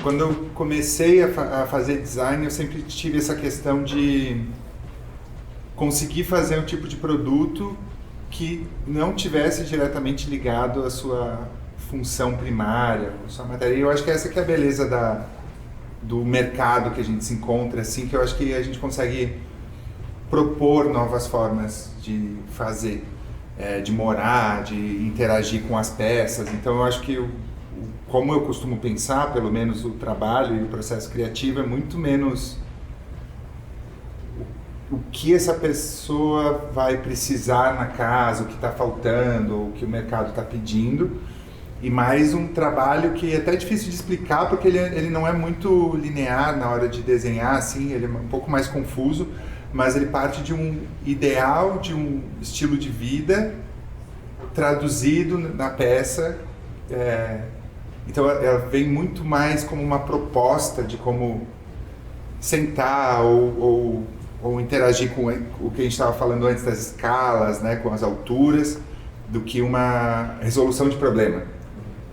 quando eu comecei a fazer design, eu sempre tive essa questão de conseguir fazer um tipo de produto que não tivesse diretamente ligado à sua função primária, à sua matéria. E eu acho que essa que é a beleza do mercado que a gente se encontra, assim, que eu acho que a gente consegue propor novas formas de fazer, de morar, de interagir com as peças. Então eu acho que como eu costumo pensar, pelo menos o trabalho e o processo criativo é muito menos o que essa pessoa vai precisar na casa, o que está faltando, o que o mercado está pedindo, e mais um trabalho que é até difícil de explicar, porque ele não é muito linear na hora de desenhar, assim, ele é um pouco mais confuso, mas ele parte de um ideal, de um estilo de vida traduzido na peça. Então ela vem muito mais como uma proposta de como sentar ou interagir com o que a gente estava falando antes das escalas, né, com as alturas, do que uma resolução de problema.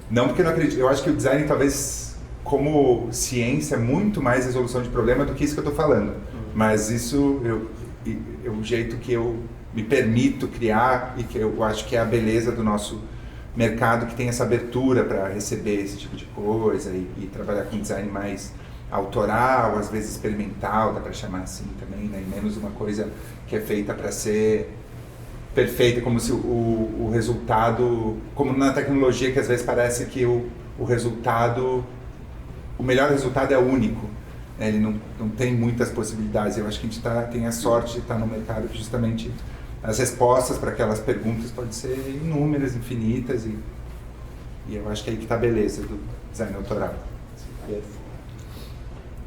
Não porque eu não acredito, eu acho que o design talvez como ciência é muito mais resolução de problema do que isso que eu estou falando. Mas isso é o jeito que eu me permito criar e que eu acho que é a beleza do nosso mercado, que tem essa abertura para receber esse tipo de coisa e trabalhar com design mais autoral, às vezes experimental, dá para chamar assim também, né? E menos uma coisa que é feita para ser perfeita, como se o resultado, como na tecnologia, que às vezes parece que o resultado, o melhor resultado é único, né? Ele não tem muitas possibilidades. Eu acho que a gente tem a sorte de estar no mercado que justamente as respostas para aquelas perguntas podem ser inúmeras, infinitas, e eu acho que é aí que está a beleza do design autoral.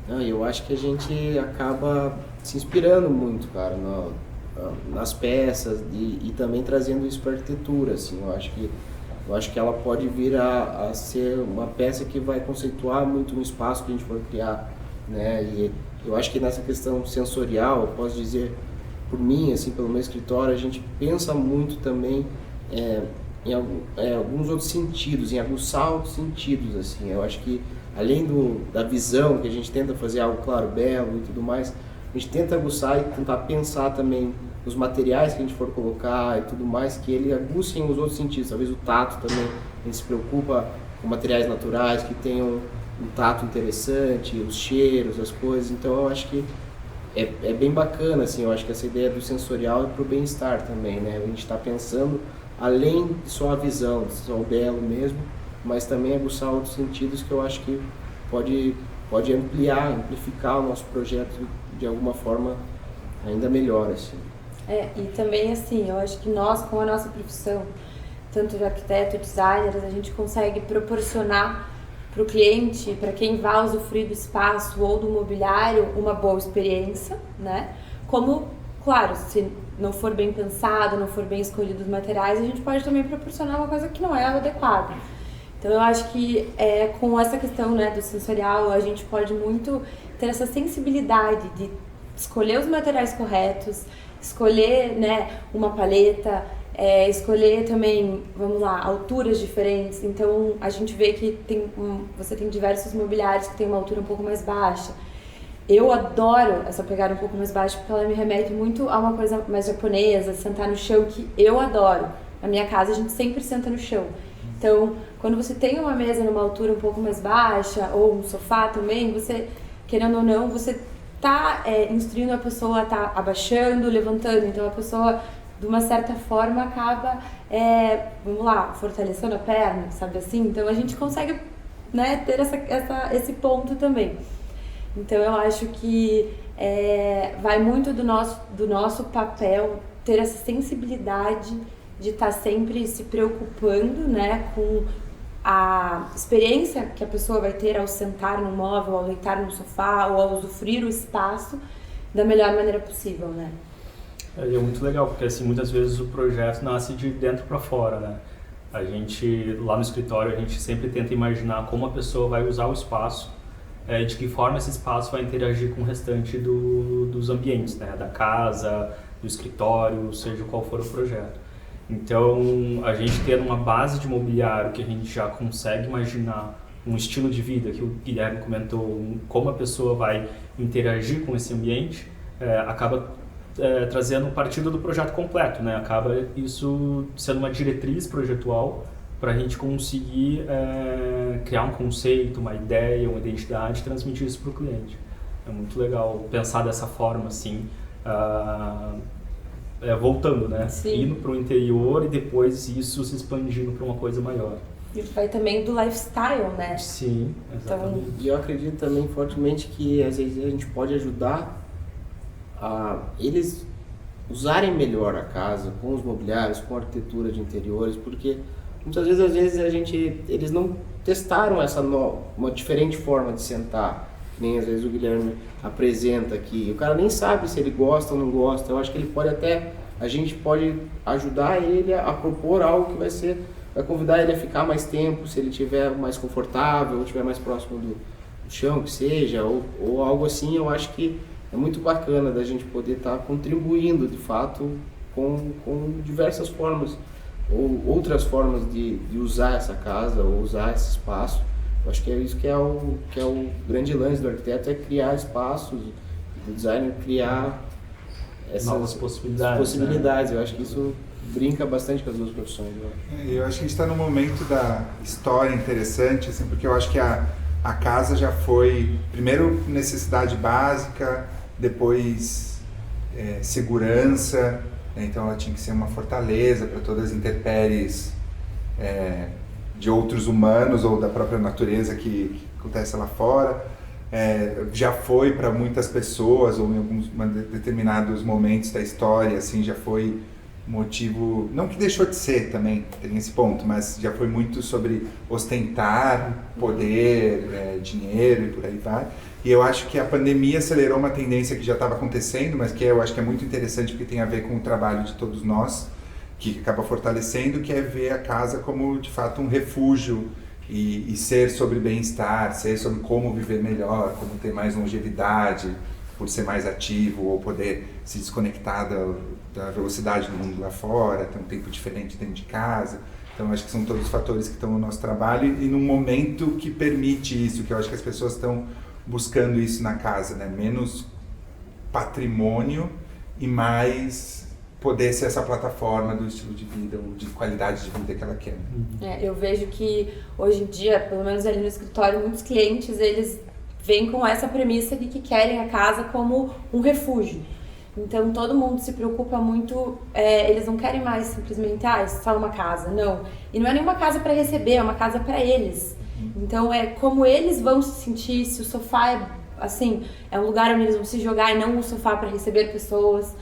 Não, eu acho que a gente acaba se inspirando muito, cara, nas peças e também trazendo isso para a arquitetura, assim. Eu acho que ela pode vir a ser uma peça que vai conceituar muito um espaço que a gente for criar, né? E eu acho que nessa questão sensorial, eu posso dizer por mim, assim, pelo meu escritório, a gente pensa muito também em alguns outros sentidos, em aguçar outros sentidos, assim. Eu acho que além da visão, que a gente tenta fazer algo claro, belo e tudo mais, a gente tenta aguçar e tentar pensar também nos materiais que a gente for colocar e tudo mais, que ele aguçem os outros sentidos. Talvez o tato também, a gente se preocupa com materiais naturais que tenham um tato interessante, os cheiros, as coisas. Então eu acho que é bem bacana, assim. Eu acho que essa ideia do sensorial é para o bem-estar também, né? A gente está pensando além de só a visão, só o belo mesmo, mas também aguçar outros sentidos que eu acho que pode amplificar o nosso projeto de alguma forma ainda melhor, assim. E também, assim, eu acho que nós, com a nossa profissão, tanto de arquiteto, designers, a gente consegue proporcionar para o cliente, para quem vai usufruir do espaço ou do mobiliário, uma boa experiência, né? Como, claro, se não for bem pensado, não for bem escolhido os materiais, a gente pode também proporcionar uma coisa que não é adequada. Então eu acho que com essa questão, né, do sensorial, a gente pode muito ter essa sensibilidade de escolher os materiais corretos, escolher, né, uma paleta, escolher também, vamos lá, alturas diferentes. Então a gente vê que você tem diversos mobiliários que tem uma altura um pouco mais baixa. Eu adoro essa pegada um pouco mais baixa porque ela me remete muito a uma coisa mais japonesa, sentar no chão, que eu adoro. Na minha casa a gente sempre senta no chão. Então, quando você tem uma mesa numa altura um pouco mais baixa, ou um sofá também, você, querendo ou não, você tá instruindo a pessoa a tá abaixando, levantando. Então a pessoa, de uma certa forma, acaba, vamos lá, fortalecendo a perna, sabe assim? Então a gente consegue, né, ter esse ponto também. Então eu acho que vai muito do nosso papel ter essa sensibilidade de estar sempre se preocupando, né, com a experiência que a pessoa vai ter ao sentar no móvel, ao deitar no sofá ou ao usufruir o espaço da melhor maneira possível, né? É muito legal, porque assim, muitas vezes o projeto nasce de dentro para fora, né? A gente, lá no escritório, a gente sempre tenta imaginar como a pessoa vai usar o espaço, de que forma esse espaço vai interagir com o restante dos ambientes, né? Da casa, do escritório, seja qual for o projeto. Então, a gente ter uma base de mobiliário que a gente já consegue imaginar um estilo de vida que o Guilherme comentou, como a pessoa vai interagir com esse ambiente, acaba trazendo partido do projeto completo, né? Acaba isso sendo uma diretriz projetual para a gente conseguir criar um conceito, uma ideia, uma identidade e transmitir isso para o cliente. É muito legal pensar dessa forma, assim, voltando, né? Sim. Indo para o interior e depois isso se expandindo para uma coisa maior. E vai também do lifestyle, né? Sim, exatamente. Então, E eu acredito também fortemente que às vezes a gente pode ajudar a eles usarem melhor a casa com os mobiliários, com a arquitetura de interiores, porque muitas vezes eles não testaram uma diferente forma de sentar, que nem às vezes o Guilherme apresenta aqui. O cara nem sabe se ele gosta ou não gosta. Eu acho que a gente pode ajudar ele a propor algo que vai convidar ele a ficar mais tempo, se ele estiver mais confortável, ou estiver mais próximo do chão, que seja, ou algo assim. Eu acho que é muito bacana da gente poder estar contribuindo, de fato, com diversas formas, ou outras formas de usar essa casa, ou usar esse espaço. Eu acho que é isso que é o grande lance do arquiteto, é criar espaços, do designer criar essas novas possibilidades. Eu acho que isso brinca bastante com as duas profissões. Eu acho que a gente está num momento da história interessante, assim, porque eu acho que a casa já foi, primeiro, necessidade básica, depois segurança, né? Então ela tinha que ser uma fortaleza para todas as intempéries de outros humanos ou da própria natureza que acontece lá fora. Já foi para muitas pessoas, ou em alguns determinados momentos da história, assim, já foi motivo, não que deixou de ser também, tem esse ponto, mas já foi muito sobre ostentar poder, dinheiro e por aí vai. E eu acho que a pandemia acelerou uma tendência que já estava acontecendo, mas que eu acho que é muito interessante porque tem a ver com o trabalho de todos nós, que acaba fortalecendo, que é ver a casa como, de fato, um refúgio e ser sobre bem-estar, ser sobre como viver melhor, como ter mais longevidade, por ser mais ativo ou poder se desconectar da velocidade do mundo lá fora, ter um tempo diferente dentro de casa. Então, acho que são todos os fatores que estão no nosso trabalho e num momento que permite isso, que eu acho que as pessoas estão buscando isso na casa, né? Menos patrimônio e mais poder ser essa plataforma do estilo de vida ou de qualidade de vida que ela quer. eu vejo que hoje em dia, pelo menos ali no escritório, muitos clientes, eles vêm com essa premissa de que querem a casa como um refúgio. Então todo mundo se preocupa muito, eles não querem mais simplesmente, só uma casa, não. E não é nenhuma casa para receber, é uma casa para eles. Então é como eles vão se sentir, se o sofá é um lugar onde eles vão se jogar e não um sofá para receber pessoas.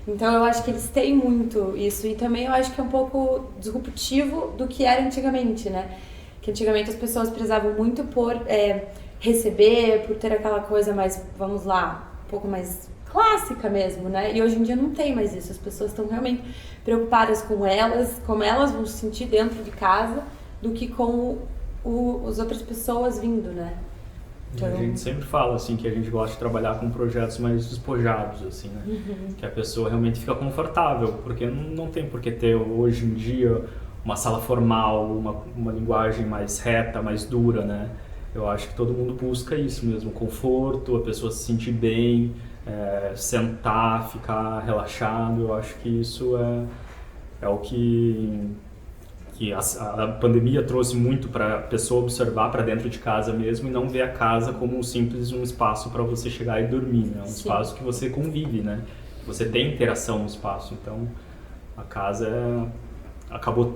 Então eu acho que eles têm muito isso, e também eu acho que é um pouco disruptivo do que era antigamente, né? Que antigamente as pessoas prezavam muito por receber, por ter aquela coisa mais, vamos lá, um pouco mais clássica mesmo, né? E hoje em dia não tem mais isso, as pessoas estão realmente preocupadas com elas, como elas vão se sentir dentro de casa, do que com as outras pessoas vindo, né? Então... A gente sempre fala assim que a gente gosta de trabalhar com projetos mais despojados, assim, né? Que a pessoa realmente fica confortável, porque não tem por que ter hoje em dia uma sala formal, uma linguagem mais reta, mais dura, né? Eu acho que todo mundo busca isso mesmo, conforto, a pessoa se sentir bem, sentar, ficar relaxado. Eu acho que isso é o que a pandemia trouxe muito para a pessoa observar para dentro de casa mesmo e não ver a casa como um espaço para você chegar e dormir, né? Um espaço que você convive, né? Você tem interação no espaço. Então a casa acabou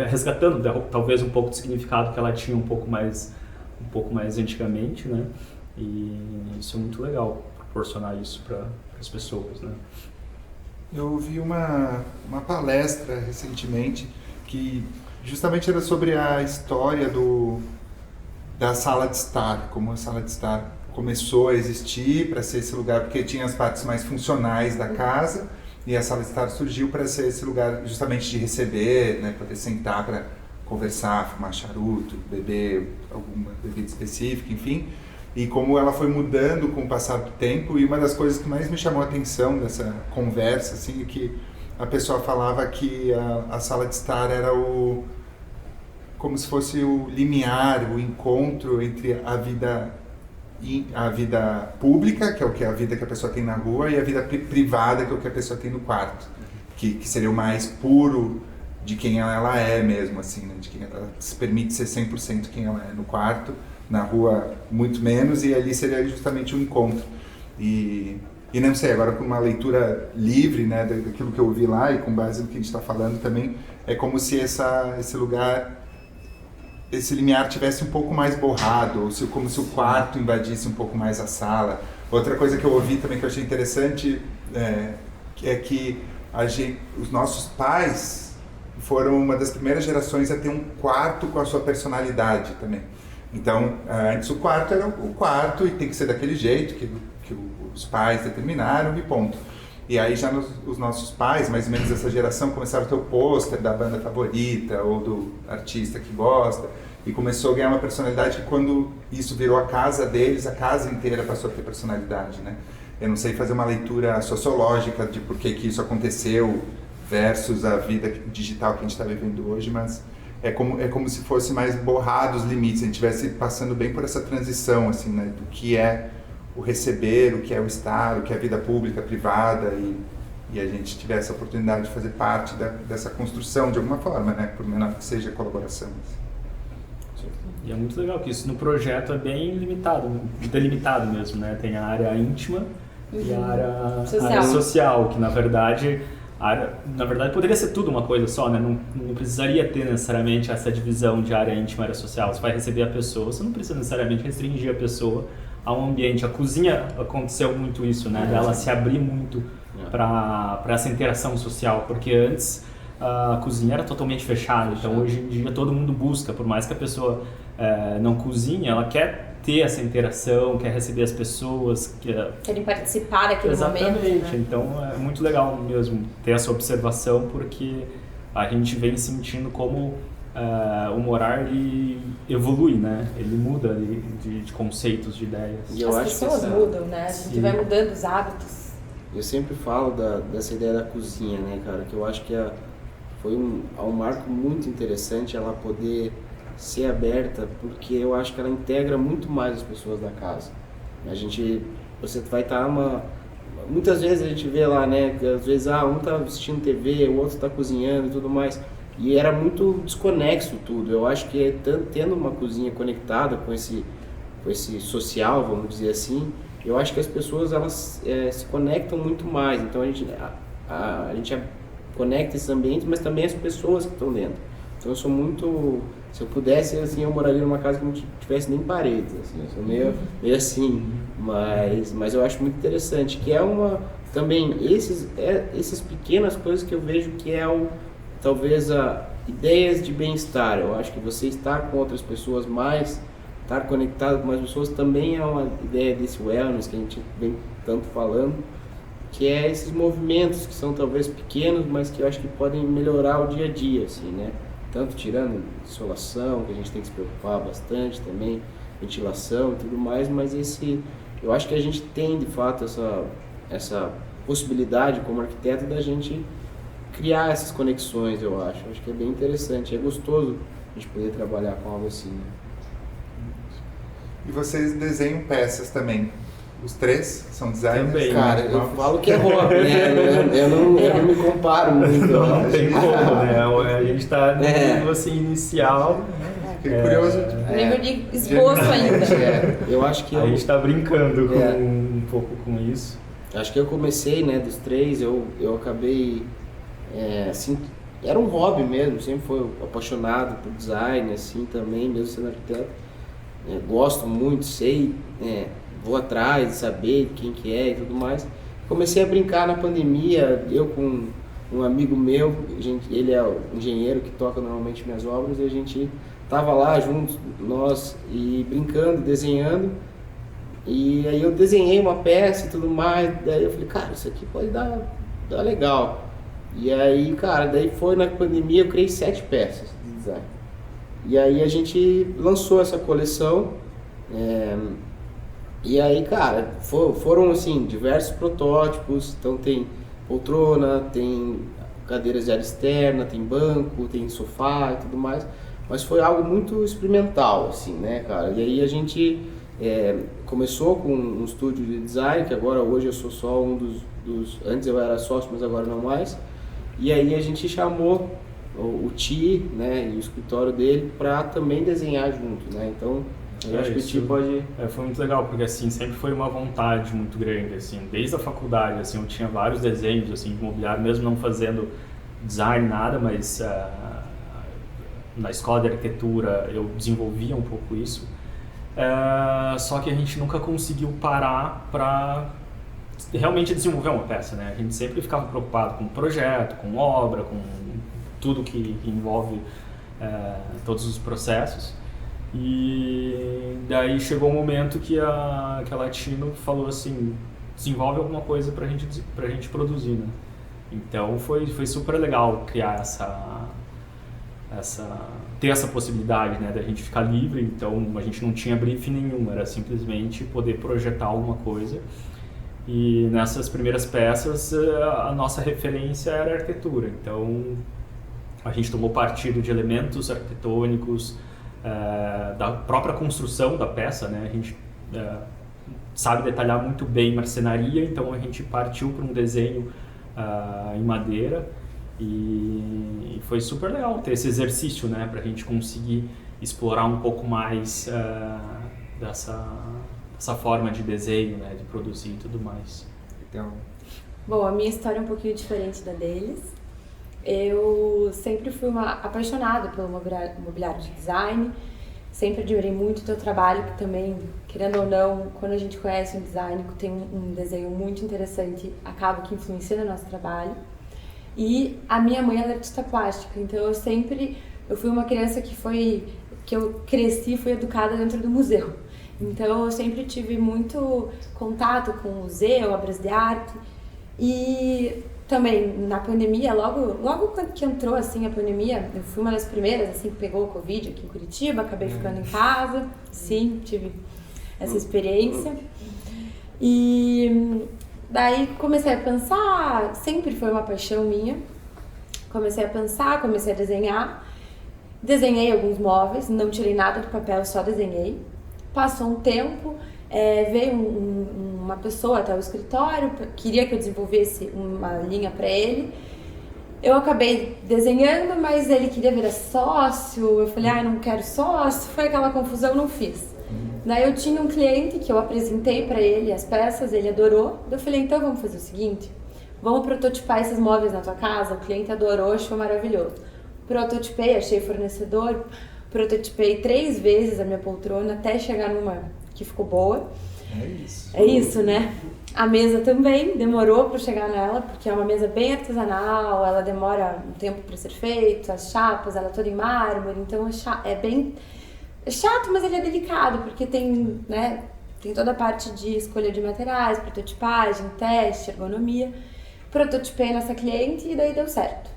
resgatando talvez um pouco do significado que ela tinha um pouco mais antigamente, né? E isso é muito legal, proporcionar isso para as pessoas, né? Eu ouvi uma palestra recentemente que justamente era sobre a história da sala de estar, como a sala de estar começou a existir para ser esse lugar, porque tinha as partes mais funcionais da casa, e a sala de estar surgiu para ser esse lugar justamente de receber, né, poder sentar para conversar, fumar charuto, beber alguma bebida específica, enfim. E como ela foi mudando com o passar do tempo, e uma das coisas que mais me chamou a atenção dessa conversa, assim, é que a pessoa falava que a sala de estar era como se fosse o limiar, o encontro entre a vida pública, que é o que a vida que a pessoa tem na rua, e a vida privada, que é o que a pessoa tem no quarto, que seria o mais puro de quem ela é mesmo, assim, né? De quem ela se permite ser 100% quem ela é no quarto, na rua muito menos, e ali seria justamente um encontro. E não sei, agora com uma leitura livre, né, daquilo que eu ouvi lá e com base no que a gente está falando também, é como se esse lugar, esse limiar tivesse um pouco mais borrado, ou como se o quarto invadisse um pouco mais a sala. Outra coisa que eu ouvi também que eu achei interessante é que os nossos pais foram uma das primeiras gerações a ter um quarto com a sua personalidade também. Então, antes o quarto era o quarto e tem que ser daquele jeito que os pais determinaram e ponto. E aí já os nossos pais, mais ou menos essa geração, começaram a ter o pôster da banda favorita ou do artista que gosta, e começou a ganhar uma personalidade que quando isso virou a casa deles, a casa inteira passou a ter personalidade, né? Eu não sei fazer uma leitura sociológica de por que isso aconteceu versus a vida digital que a gente está vivendo hoje, mas é como se fosse mais borrado os limites, a gente estivesse passando bem por essa transição, assim, né, do que é o receber, o que é o estar, o que é a vida pública, privada, e a gente tivesse a oportunidade de fazer parte dessa construção de alguma forma, né, por menor que seja a colaboração. E é muito legal que isso no projeto é bem delimitado mesmo, né? Tem a área íntima e a área social, que na verdade poderia ser tudo uma coisa só, né? Não precisaria ter necessariamente essa divisão de área íntima e área social. Você vai receber a pessoa, você não precisa necessariamente restringir a pessoa a um ambiente. A cozinha aconteceu muito isso, né? Dela se abrir muito para essa interação social, porque antes a cozinha era totalmente fechada, então hoje em dia todo mundo busca, por mais que a pessoa não cozinhe, ela quer ter essa interação, quer receber as pessoas, querem participar daquele momento. Exatamente, né? Então é muito legal mesmo ter essa observação, porque a gente vem sentindo como o morar ele evolui, né? Ele muda de conceitos, de ideias. E as pessoas mudam, né? A gente vai mudando os hábitos. Eu sempre falo dessa ideia da cozinha, né, cara? Que eu acho que foi um marco muito interessante ela poder ser aberta, porque eu acho que ela integra muito mais as pessoas da casa. Você vai estar muitas vezes a gente vê lá, né, que às vezes um tá assistindo TV, o outro tá cozinhando e tudo mais, e era muito desconexo tudo. Eu acho que tendo uma cozinha conectada com esse social, vamos dizer assim, eu acho que as pessoas elas se conectam muito mais. Então a gente conecta esses ambientes, mas também as pessoas que estão dentro. Então eu sou muito, se eu pudesse, assim, eu moraria numa casa que não tivesse nem paredes, assim, eu sou meio assim, mas eu acho muito interessante, que também essas pequenas coisas que eu vejo que talvez ideias de bem-estar. Eu acho que você estar com outras pessoas mais, estar conectado com mais pessoas também é uma ideia desse wellness que a gente vem tanto falando, que é esses movimentos que são talvez pequenos, mas que eu acho que podem melhorar o dia a dia, assim, né? Tanto tirando insolação, que a gente tem que se preocupar bastante também, ventilação e tudo mais, mas eu acho que a gente tem de fato essa possibilidade como arquiteto da gente criar essas conexões, eu acho que é bem interessante, é gostoso a gente poder trabalhar com algo assim, né? E vocês desenham peças também? Os três são designers? Também. Cara, eu falo que é hobby, né? Eu não me comparo muito. Não tem como, né? A gente está no nível assim, inicial. Fiquei curioso. Nível de esboço ainda. Eu acho que a gente está brincando um pouco com isso. Acho que eu comecei, né, dos três, eu acabei, assim, era um hobby mesmo, sempre fui apaixonado por design, assim, também, mesmo sendo arquiteto. Gosto muito, vou atrás de saber quem que é e tudo mais. Comecei a brincar na pandemia, eu com um amigo meu, ele é o engenheiro que toca normalmente minhas obras, e a gente tava lá juntos, nós, e brincando, desenhando, e aí eu desenhei uma peça e tudo mais, daí eu falei, cara, isso aqui pode dar legal. E aí, cara, daí foi na pandemia, eu criei 7 peças de design. E aí a gente lançou essa coleção, e aí, cara, foram assim, diversos protótipos. Então tem poltrona, tem cadeiras de área externa, tem banco, tem sofá e tudo mais. mas foi algo muito experimental, assim, né, cara? E aí a gente começou com um estúdio de design, que agora hoje eu sou só um dos... Antes eu era sócio, mas agora não mais. E aí a gente chamou o Ti, né, e o escritório dele para também desenhar junto, né? Então, eu acho que o Ti pode... Foi muito legal, porque assim, sempre foi uma vontade muito grande, assim, desde a faculdade, assim, eu tinha vários desenhos, assim, de mobiliário, mesmo não fazendo design, nada, mas na escola de arquitetura eu desenvolvia um pouco isso. Só que a gente nunca conseguiu parar para realmente desenvolver uma peça, né? A gente sempre ficava preocupado com o projeto, com obra, com tudo que envolve todos os processos. E daí chegou um momento que a Latino falou assim, desenvolve alguma coisa pra gente produzir, né? Então foi super legal criar ter essa possibilidade, né, da gente ficar livre. Então a gente não tinha briefing nenhum, era simplesmente poder projetar alguma coisa. E nessas primeiras peças a nossa referência era a arquitetura. Então a gente tomou partido de elementos arquitetônicos, da própria construção da peça, né? A gente sabe detalhar muito bem marcenaria, então a gente partiu para um desenho em madeira. E foi super legal ter esse exercício, né, para a gente conseguir explorar um pouco mais dessa forma de desenho, né, de produzir e tudo mais. Então... Bom, a minha história é um pouquinho diferente da deles. Eu sempre fui uma apaixonada pelo mobiliário de design, sempre admirei muito o teu trabalho, que também, querendo ou não, quando a gente conhece um design que tem um desenho muito interessante, acaba que influencia no nosso trabalho. E a minha mãe é artista plástica, então eu fui uma criança que eu cresci, fui educada dentro do museu. Então eu sempre tive muito contato com o museu, obras de arte. E também na pandemia, logo quando que entrou assim a pandemia, eu fui uma das primeiras assim que pegou o Covid aqui em Curitiba, acabei ficando em casa. Sim, tive essa experiência. E daí comecei a pensar, sempre foi uma paixão minha. Comecei a pensar, comecei a desenhar. Desenhei alguns móveis, não tirei nada do papel, só desenhei. Passou um tempo, veio uma pessoa até o escritório, queria que eu desenvolvesse uma linha para ele. Eu acabei desenhando, mas ele queria virar sócio. Eu falei, não quero sócio. Foi aquela confusão, não fiz. Daí eu tinha um cliente que eu apresentei para ele as peças, ele adorou. Eu falei, então vamos fazer o seguinte, vamos prototipar esses móveis na tua casa. O cliente adorou, achou maravilhoso. Prototipei, achei fornecedor, prototipei 3 vezes a minha poltrona até chegar numa que ficou boa. É isso, né? A mesa também demorou para chegar nela, porque é uma mesa bem artesanal, ela demora um tempo para ser feita, as chapas, ela é toda em mármore, então é chato, mas ele é delicado, porque tem toda a parte de escolha de materiais, prototipagem, teste, ergonomia. Prototipei nessa cliente e daí deu certo.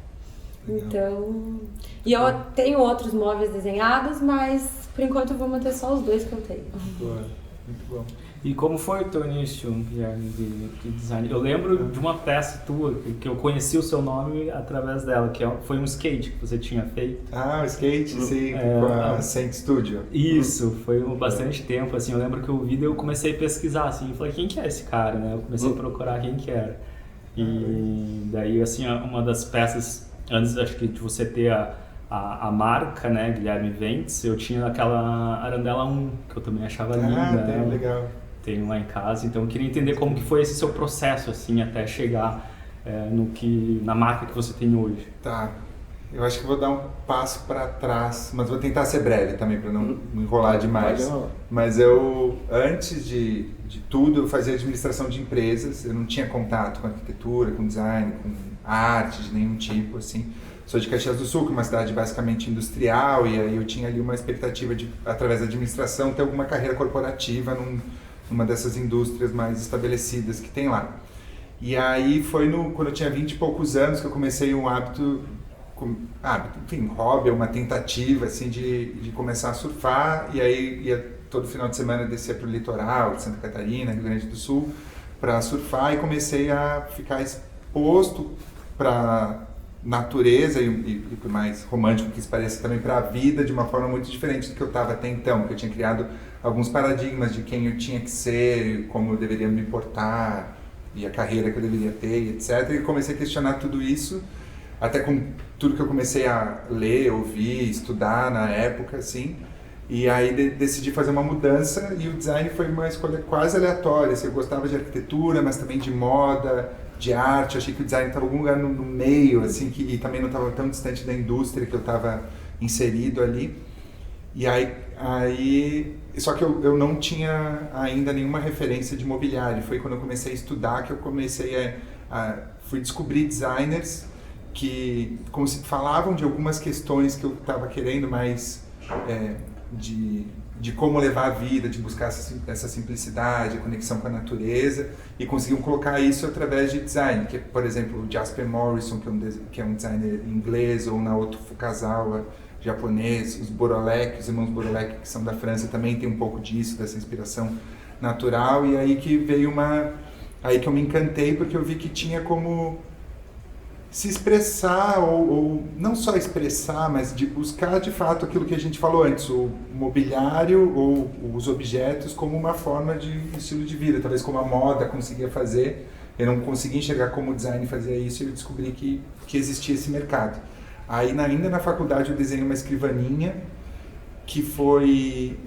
Legal. Então, e eu tenho outros móveis desenhados, mas por enquanto eu vou manter só os 2 que eu tenho. Boa, muito bom. E como foi o teu início, Guilherme, de design? Eu lembro de uma peça tua, que eu conheci o seu nome através dela, que foi um skate que você tinha feito. Ah, o skate, sim, com a Saint Studio. Isso, foi bastante tempo, assim, eu lembro que eu vi e eu comecei a pesquisar, assim, falei, quem que é esse cara, né? Eu comecei a procurar quem que era. E daí, assim, uma das peças, antes acho que de você ter a marca, né, Guilherme Ventes, eu tinha aquela Arandela 1, que eu também achava linda. Ah, legal. Tenho lá em casa, então eu queria entender como que foi esse seu processo, assim, até chegar na marca que você tem hoje. Tá, eu acho que vou dar um passo para trás, mas vou tentar ser breve também, para não enrolar demais. Mas eu, antes de tudo, eu fazia administração de empresas, eu não tinha contato com arquitetura, com design, com arte de nenhum tipo, assim. Sou de Caxias do Sul, que é uma cidade basicamente industrial, e aí eu tinha ali uma expectativa de, através da administração, ter alguma carreira corporativa numa dessas indústrias mais estabelecidas que tem lá. E aí foi quando eu tinha 20 e poucos anos que eu comecei um hobby, uma tentativa assim de começar a surfar, e aí todo final de semana descia para o litoral de Santa Catarina, Rio Grande do Sul, para surfar, e comecei a ficar exposto para natureza e por mais romântico que isso pareça também para a vida de uma forma muito diferente do que eu estava até então, porque eu tinha criado alguns paradigmas de quem eu tinha que ser, como eu deveria me portar e a carreira que eu deveria ter, etc. E comecei a questionar tudo isso, até com tudo que eu comecei a ler, ouvir, estudar na época, assim. E aí decidi fazer uma mudança e o design foi uma escolha quase aleatória. Assim, eu gostava de arquitetura, mas também de moda, de arte. Eu achei que o design estava em algum lugar no meio, assim, e também não estava tão distante da indústria que eu estava inserido ali. E aí só que eu não tinha ainda nenhuma referência de mobiliário. Foi quando eu comecei a estudar que eu comecei fui descobrir designers que falavam de algumas questões que eu estava querendo mais de como levar a vida, de buscar essa simplicidade, a conexão com a natureza, e conseguiam colocar isso através de design, que é, por exemplo, o Jasper Morrison, que é um designer inglês, ou Naoto Fukazawa, japonês, os Borolek, os irmãos Borolek, que são da França, também tem um pouco disso, dessa inspiração natural, e aí que veio aí que eu me encantei, porque eu vi que tinha como se expressar, ou não só expressar, mas de buscar de fato aquilo que a gente falou antes, o mobiliário ou os objetos como uma forma de estilo de vida, talvez como a moda conseguia fazer. Eu não conseguia enxergar como o design fazia isso e eu descobri que existia esse mercado. Aí ainda na faculdade eu desenhei uma escrivaninha, que foi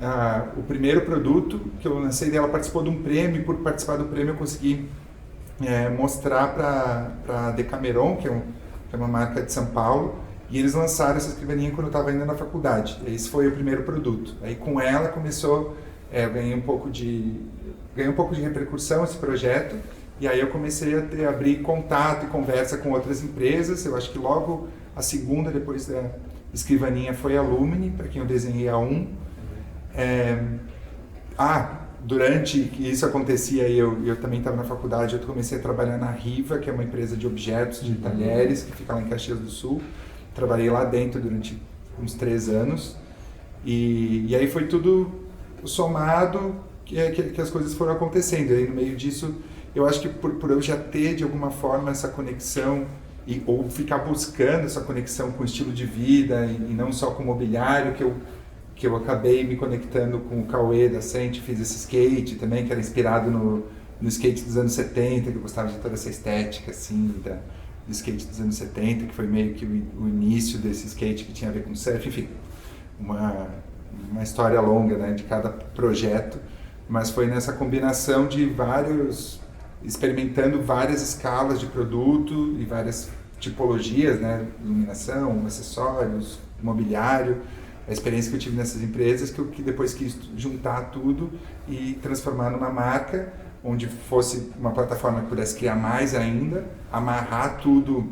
o primeiro produto que eu lancei. Ela participou de um prêmio, e por participar do prêmio eu consegui mostrar para a Decameron, que é uma marca de São Paulo, e eles lançaram essa escrivaninha quando eu estava ainda na faculdade. Esse foi o primeiro produto. Aí com ela começou, eu ganhei um pouco de repercussão esse projeto, e aí eu comecei a abrir contato e conversa com outras empresas. Eu acho que logo a segunda, depois da escrivaninha, foi a Lumine, para quem eu desenhei a durante que isso acontecia, eu também estava na faculdade, eu comecei a trabalhar na Riva, que é uma empresa de objetos, de talheres, que fica lá em Caxias do Sul. Trabalhei lá dentro durante uns 3 anos. E aí foi tudo somado que as coisas foram acontecendo. E aí no meio disso, eu acho que por eu já ter de alguma forma essa conexão, ou ficar buscando essa conexão com o estilo de vida, e não só com o mobiliário, que eu acabei me conectando com o Cauê da Sente, fiz esse skate também, que era inspirado no skate dos anos 70, que eu gostava de toda essa estética, assim, do skate dos anos 70, que foi meio que o início desse skate que tinha a ver com surf, enfim, uma história longa, né, de cada projeto, mas foi nessa combinação de experimentando várias escalas de produto e várias tipologias, né, iluminação, acessórios, mobiliário. A experiência que eu tive nessas empresas, que depois quis juntar tudo e transformar numa marca, onde fosse uma plataforma que pudesse criar mais ainda, amarrar tudo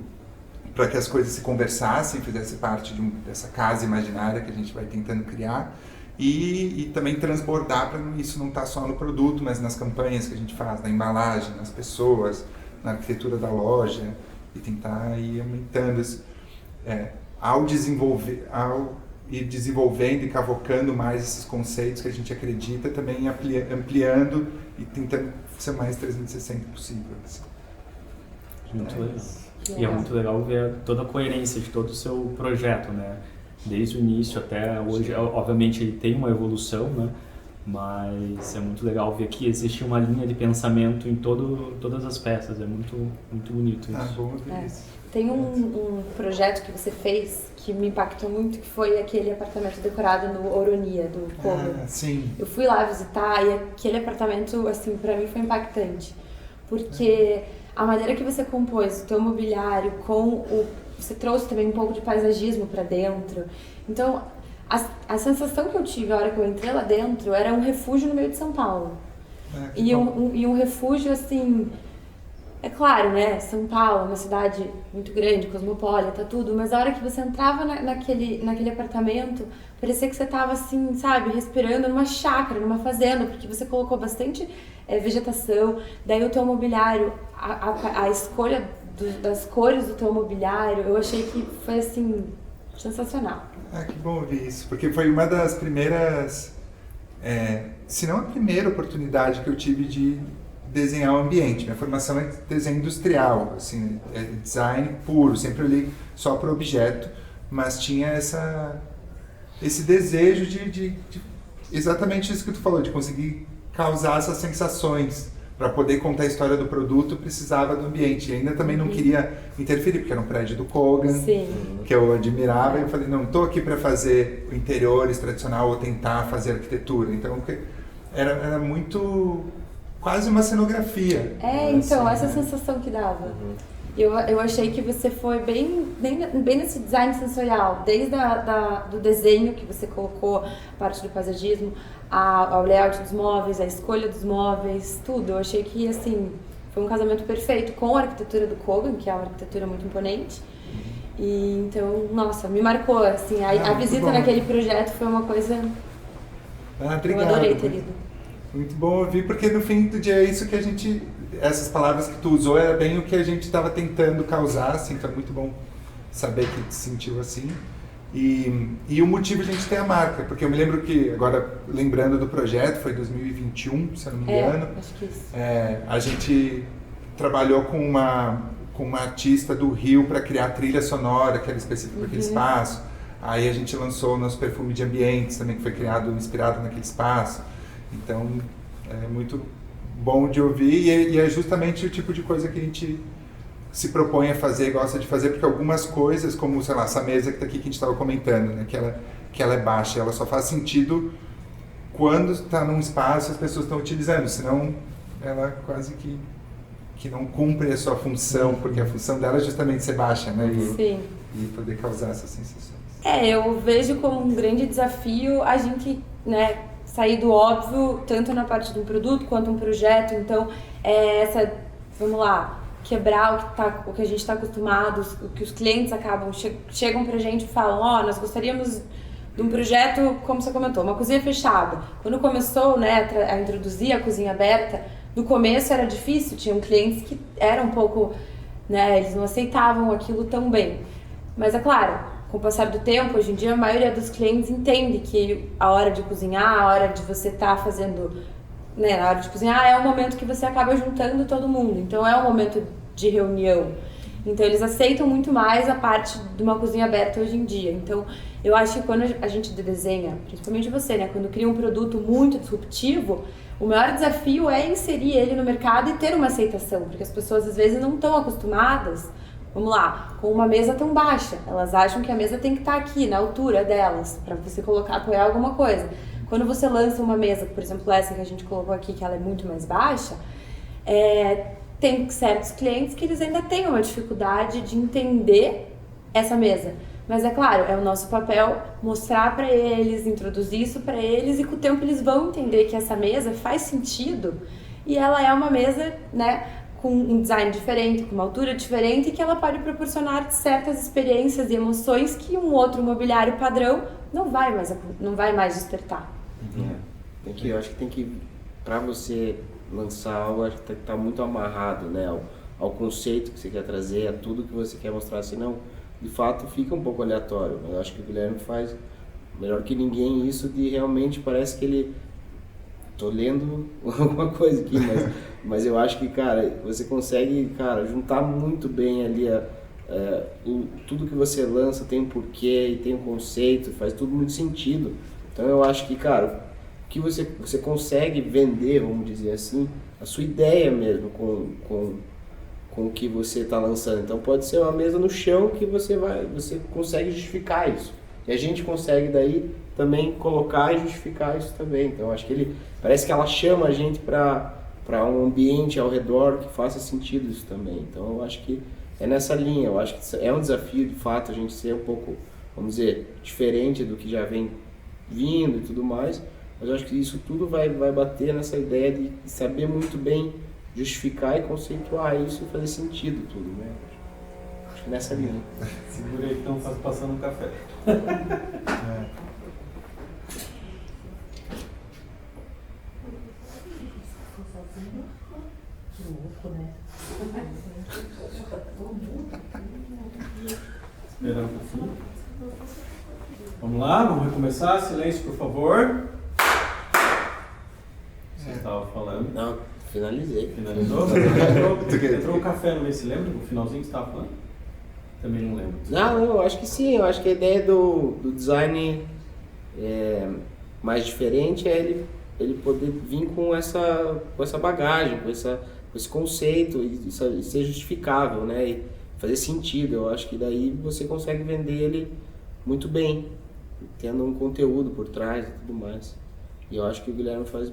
para que as coisas se conversassem, fizesse parte dessa casa imaginária que a gente vai tentando criar, e também transbordar para isso não estar só no produto, mas nas campanhas que a gente faz, na embalagem, nas pessoas, na arquitetura da loja, e tentar ir aumentando isso. Ao ir desenvolvendo e cavocando mais esses conceitos que a gente acredita, também ampliando e tentando ser mais 360 possível. Assim. Muito legal. E é muito legal ver toda a coerência de todo o seu projeto, né? Desde o início até hoje. Obviamente ele tem uma evolução, né? Mas é muito legal ver que existe uma linha de pensamento em todas as peças. É muito, muito bonito isso. Bom ver isso. Tem um projeto que você fez que me impactou muito, que foi aquele apartamento decorado no Oronia, do Como. Sim. Eu fui lá visitar e aquele apartamento, assim, pra mim foi impactante. Porque a maneira que você compôs o teu mobiliário você trouxe também um pouco de paisagismo pra dentro. Então, a sensação que eu tive a hora que eu entrei lá dentro era um refúgio no meio de São Paulo. E um refúgio, assim... É claro, né? São Paulo é uma cidade muito grande, cosmopolita, tudo, mas a hora que você entrava naquele apartamento, parecia que você estava assim, sabe, respirando numa chácara, numa fazenda, porque você colocou bastante vegetação, daí o teu mobiliário, a escolha das cores do teu mobiliário, eu achei que foi assim, sensacional. Que bom ouvir isso, porque foi uma das primeiras, se não a primeira oportunidade que eu tive de desenhar o ambiente. Minha formação é desenho industrial, assim, é design puro, sempre olhei só para o objeto, mas tinha esse desejo de exatamente isso que tu falou, de conseguir causar essas sensações. Para poder contar a história do produto, precisava do ambiente. E ainda também não queria interferir, porque era um prédio do Kogan, que eu admirava. E eu falei, não estou aqui para fazer interiores tradicional ou tentar fazer arquitetura. Então, era muito... quase uma cenografia. Então, essa sensação que dava. Eu achei que você foi bem nesse design sensorial, desde do desenho que você colocou, a parte do paisagismo, ao layout dos móveis, a escolha dos móveis, tudo. Eu achei que, assim, foi um casamento perfeito com a arquitetura do Kogan, que é uma arquitetura muito imponente. E, então, nossa, me marcou, assim, a visita naquele projeto foi uma coisa... Obrigado. Eu adorei ter ido. Muito bom ouvir, porque no fim do dia é isso que a gente... Essas palavras que tu usou era bem o que a gente estava tentando causar, assim, então é muito bom saber que te sentiu assim. E o motivo de a gente ter a marca, porque eu me lembro que, agora lembrando do projeto, foi 2021, se eu não me engano. Acho que isso. A gente trabalhou com uma artista do Rio para criar a trilha sonora, que era específica para aquele espaço. Aí a gente lançou o nosso perfume de ambientes também, que foi criado, inspirado naquele espaço. Então, é muito bom de ouvir e é justamente o tipo de coisa que a gente se propõe a fazer e gosta de fazer, porque algumas coisas, como, sei lá, essa mesa que está aqui que a gente estava comentando, né, que ela é baixa, ela só faz sentido quando está num espaço e as pessoas estão utilizando, senão ela quase que não cumpre a sua função, porque a função dela é justamente ser baixa, né, e poder causar essas sensações. Eu vejo como um grande desafio a gente, né, sair do óbvio, tanto na parte de um produto quanto um projeto. Então, vamos lá, quebrar o que a gente está acostumado, o que os clientes chegam pra gente e falam, nós gostaríamos de um projeto, como você comentou, uma cozinha fechada. Quando começou, né, a introduzir a cozinha aberta, no começo era difícil, tinham clientes que eram um pouco, né, eles não aceitavam aquilo tão bem. Mas é claro, com o passar do tempo, hoje em dia a maioria dos clientes entende que a hora de cozinhar, a hora de você estar fazendo, né, a hora de cozinhar é um momento que você acaba juntando todo mundo, então é um momento de reunião. Então eles aceitam muito mais a parte de uma cozinha aberta hoje em dia. Então eu acho que quando a gente desenha, principalmente você, né, quando cria um produto muito disruptivo, o maior desafio é inserir ele no mercado e ter uma aceitação, porque as pessoas às vezes não estão acostumadas, vamos lá, com uma mesa tão baixa. Elas acham que a mesa tem que estar aqui, na altura delas, para você apoiar alguma coisa. Quando você lança uma mesa, por exemplo, essa que a gente colocou aqui, que ela é muito mais baixa, tem certos clientes que eles ainda têm uma dificuldade de entender essa mesa. Mas é claro, é o nosso papel mostrar para eles, introduzir isso para eles, e com o tempo eles vão entender que essa mesa faz sentido e ela é uma mesa, né, com um design diferente, com uma altura diferente, e que ela pode proporcionar certas experiências e emoções que um outro mobiliário padrão não vai mais despertar. Eu acho que tem que, para você lançar algo, acho que tem que estar muito amarrado, né, ao conceito que você quer trazer, a tudo que você quer mostrar, senão de fato fica um pouco aleatório. Eu acho que o Guilherme faz melhor que ninguém isso, de realmente parece que ele... Tô lendo alguma coisa aqui, mas eu acho que, cara, você consegue, cara, juntar muito bem ali tudo que você lança tem um porquê e tem um conceito, faz tudo muito sentido. Então eu acho que, cara, que você consegue vender, vamos dizer assim, a sua ideia mesmo com o que você está lançando. Então pode ser uma mesa no chão que você consegue justificar isso. E a gente consegue daí também colocar e justificar isso também. Então acho que parece que ela chama a gente para um ambiente ao redor que faça sentido isso também. Então eu acho que é nessa linha. Eu acho que é um desafio de fato a gente ser um pouco, vamos dizer, diferente do que já vem vindo e tudo mais. Mas eu acho que isso tudo vai bater nessa ideia de saber muito bem justificar e conceituar isso e fazer sentido tudo, né? Acho que nessa linha. Segura aí que estão passando um café. Esperando um pouquinho. Vamos lá, vamos recomeçar. Silêncio, por favor. Você estava falando. Não, Finalizei. Finalizou? Entrou o café no meio, se lembra? No finalzinho que você estava falando? Também não lembro. Não, eu acho que sim. Eu acho que a ideia do design mais diferente é ele poder vir com essa bagagem, com esse conceito e ser justificável, né? E fazer sentido. Eu acho que daí você consegue vender ele muito bem, tendo um conteúdo por trás e tudo mais. E eu acho que o Guilherme faz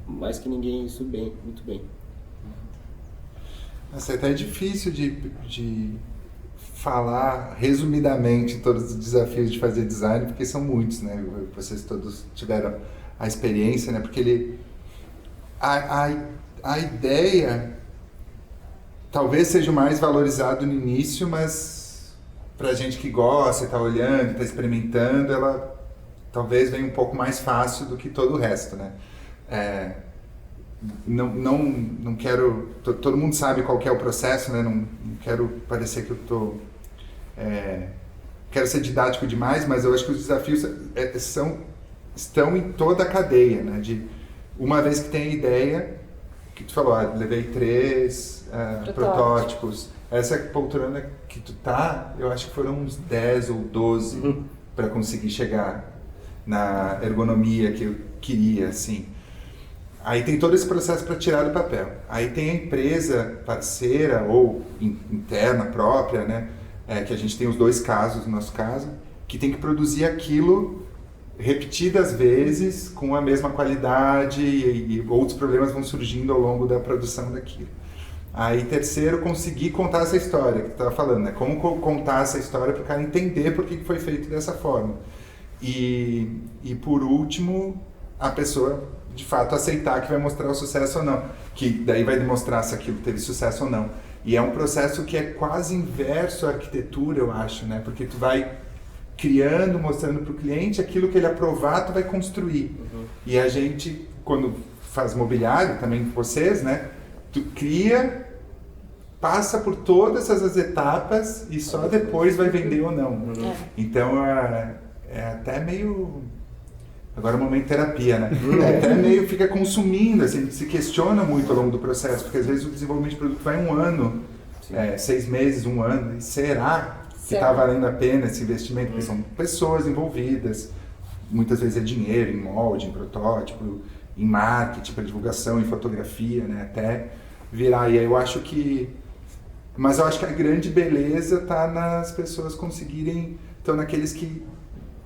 mais que ninguém isso bem, muito bem. Nossa, até é difícil de falar resumidamente todos os desafios de fazer design, porque são muitos, né? Vocês todos tiveram a experiência, né? Porque a ideia talvez seja o mais valorizado no início, mas pra gente que gosta, tá olhando, tá experimentando, ela talvez venha um pouco mais fácil do que todo o resto, né? Não quero... Todo mundo sabe qual que é o processo, né? Não quero parecer que eu quero ser didático demais, mas eu acho que os desafios estão em toda a cadeia, né? De uma vez que tem a ideia, que tu falou, levei 3 protótipos. Essa poltrona que tu tá, eu acho que foram uns 10 ou 12 para conseguir chegar na ergonomia que eu queria, assim. Aí tem todo esse processo para tirar do papel. Aí tem a empresa parceira ou interna própria, né? Que a gente tem os 2 casos, no nosso caso, que tem que produzir aquilo repetidas vezes, com a mesma qualidade e outros problemas vão surgindo ao longo da produção daquilo. Aí, terceiro, conseguir contar essa história que tu estava falando, né? Como contar essa história para o cara entender por que foi feito dessa forma. E por último, a pessoa, de fato, aceitar que vai mostrar o sucesso ou não. Que daí vai demonstrar se aquilo teve sucesso ou não. E é um processo que é quase inverso à arquitetura, eu acho, né? Porque tu vai criando, mostrando para o cliente aquilo que ele aprovar, tu vai construir. E a gente, quando faz mobiliário, também vocês, né? Tu cria, passa por todas essas etapas e só depois vai vender ou não. Então é até meio... Agora é um momento de terapia, né? Até meio fica consumindo, assim, se questiona muito ao longo do processo, porque às vezes o desenvolvimento de produto vai 1 ano, 6 meses, 1 ano, e será que está valendo a pena esse investimento? Porque são pessoas envolvidas, muitas vezes é dinheiro em molde, em protótipo, em marketing, para divulgação, em fotografia, né? Até virar. E aí eu acho que... Mas eu acho que a grande beleza está nas pessoas conseguirem... Estão naqueles que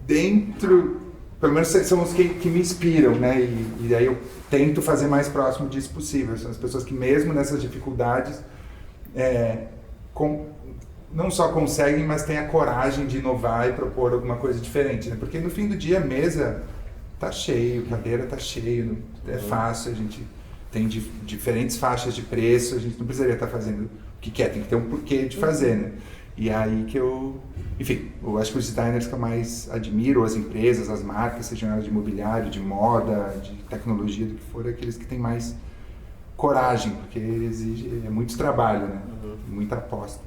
dentro... Pelo menos são os que me inspiram, né? E aí eu tento fazer mais próximo disso possível. São as pessoas que mesmo nessas dificuldades não só conseguem, mas têm a coragem de inovar e propor alguma coisa diferente, né? Porque no fim do dia a mesa tá cheio, cadeira tá cheio, é fácil, a gente tem diferentes faixas de preço, a gente não precisaria estar fazendo o que quer, tem que ter um porquê de fazer, né? E aí que enfim, eu acho que os designers que eu mais admiro, as empresas, as marcas, sejam elas de mobiliário, de moda, de tecnologia, do que for, é aqueles que têm mais coragem, porque exige muito trabalho, né? Muita aposta.